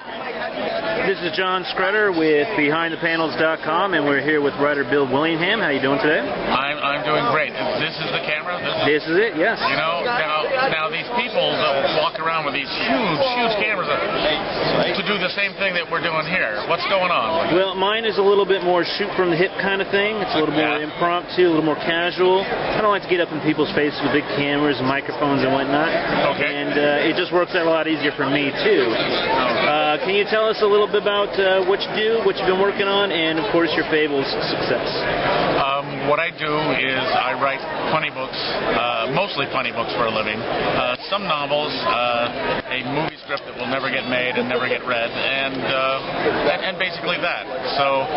This is John Scrutter with BehindThePanels.com, and we're here with writer Bill Willingham. How are you doing today? I'm doing great. This is the camera? This is it, yes. You know, now these people that walk around with these huge cameras to do the same thing that we're doing here. What's going on? Well, mine is a little bit more shoot-from-the-hip kind of thing. It's a little more impromptu, a little more casual. I don't like to get up in people's faces with big cameras and microphones and whatnot. Okay. And it just works out a lot easier for me, too. Can you tell us a little bit about what you do, what you've been working on, and, of course, your Fables success? What I do is I write funny books, mostly funny books for a living. Some novels, a movie script that will never get made and never get read, and basically that. So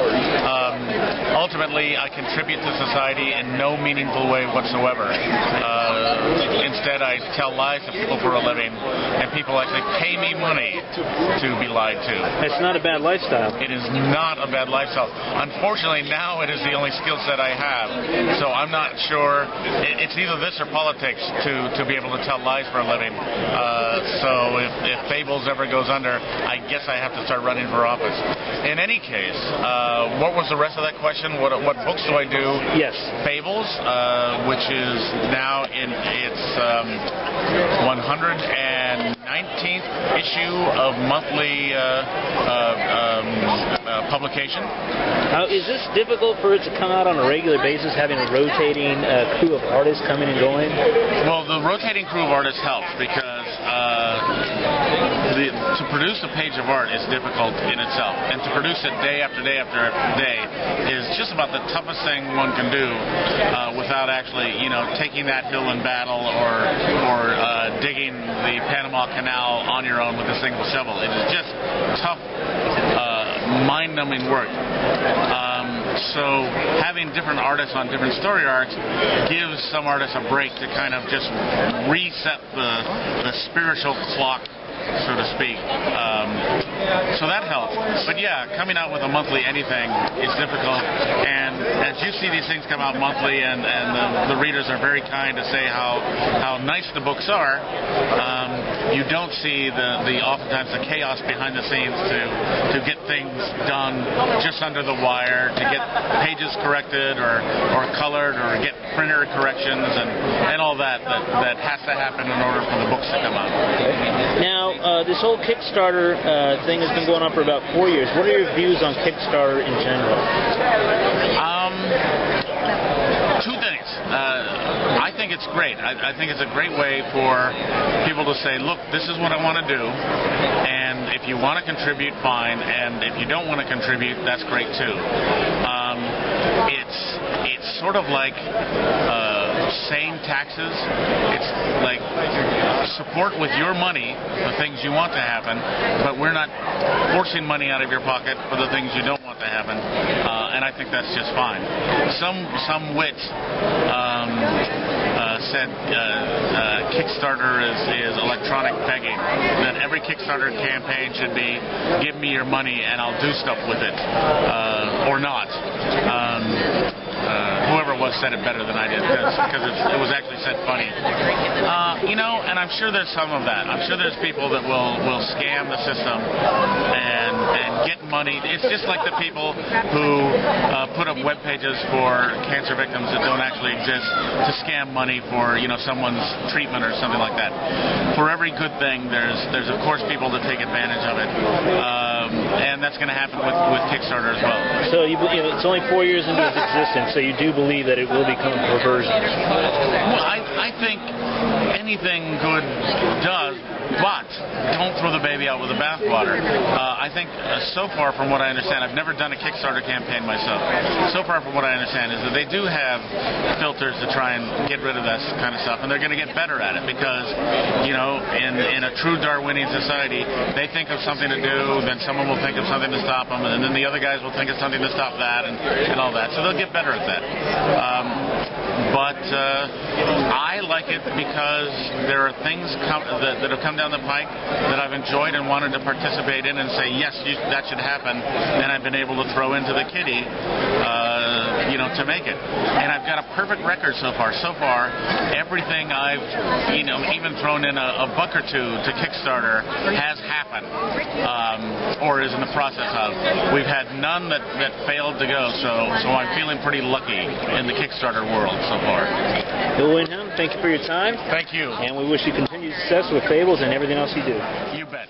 ultimately, I contribute to society in no meaningful way whatsoever. Instead, I tell lies to people for a living, and people actually pay me money to be lied to. It's not a bad lifestyle. It is not a bad lifestyle. Unfortunately, now it is the only skill set I have. So I'm not sure. It's either this or politics to be able to tell lies for a living. So if Fables ever goes under, I guess I have to start running for office. In any case, what was the rest of that question? What books do I do? Yes. Fables, which is now in its 119th issue of monthly publication. Is this difficult for it to come out on a regular basis, having a rotating crew of artists coming and going? Well, the rotating crew of artists helps because to produce a page of art is difficult in itself, and to produce it day after day after day is just about the toughest thing one can do without actually, taking that hill in battle or digging the Panama Canal on your own with a single shovel. It is just tough, mind-numbing work. So having different artists on different story arcs gives some artists a break to kind of just reset the spiritual clock, so to speak. So that helps. But yeah, coming out with a monthly anything is difficult. And as you see these things come out monthly, and the readers are very kind to say how nice the books are, you don't see oftentimes the chaos behind the scenes to get things done just under the wire, to get pages corrected or colored or get printer corrections and all that has to happen in order for the books to come out. Now, this whole Kickstarter thing has been going on for about 4 years. What are your views on Kickstarter in general? Two things. I think it's great. I think it's a great way for people to say, look, this is what I want to do, and if you want to contribute, fine, and if you don't want to contribute, that's great too. It's sort of like sane taxes. It's like support with your money the things you want to happen, but we're not forcing money out of your pocket for the things you don't want to happen, and I think that's just fine. Some wit said Kickstarter is electronic begging, that every Kickstarter campaign should be give me your money and I'll do stuff with it, or not. Whoever it was said it better than I did because it was actually said funny. And I'm sure there's some of that. I'm sure there's people that will scam the system and get money. It's just like the people who put up web pages for cancer victims that don't actually exist to scam money for someone's treatment or something like that. For every good thing, there's of course people that take advantage of it, and that's going to happen with Kickstarter as well. So it's only 4 years into its existence, so you do believe that it will become a perversion? Well, I think anything good does, but don't throw the baby out with the bathwater. I think so far from what I understand, I've never done a Kickstarter campaign myself. So far from what I understand is that they do have filters to try and get rid of that kind of stuff, and they're going to get better at it because, in a true Darwinian society, they think of something to do, then someone will think of something to stop them, and then the other guys will think of something to stop that, and all that. So they'll get better at that. But I like it because there are things that have come down the pike that I've enjoyed and wanted to participate in and say, yes, that should happen, and I've been able to throw into the kitty to make it. And I've got a perfect record so far. So far, everything I've, even thrown in a buck or two to Kickstarter has happened, or is in the process of. We've had none that failed to go, so I'm feeling pretty lucky in the Kickstarter world so far. Bill Willingham, thank you for your time. Thank you. And we wish you continued success with Fables and everything else you do. You bet.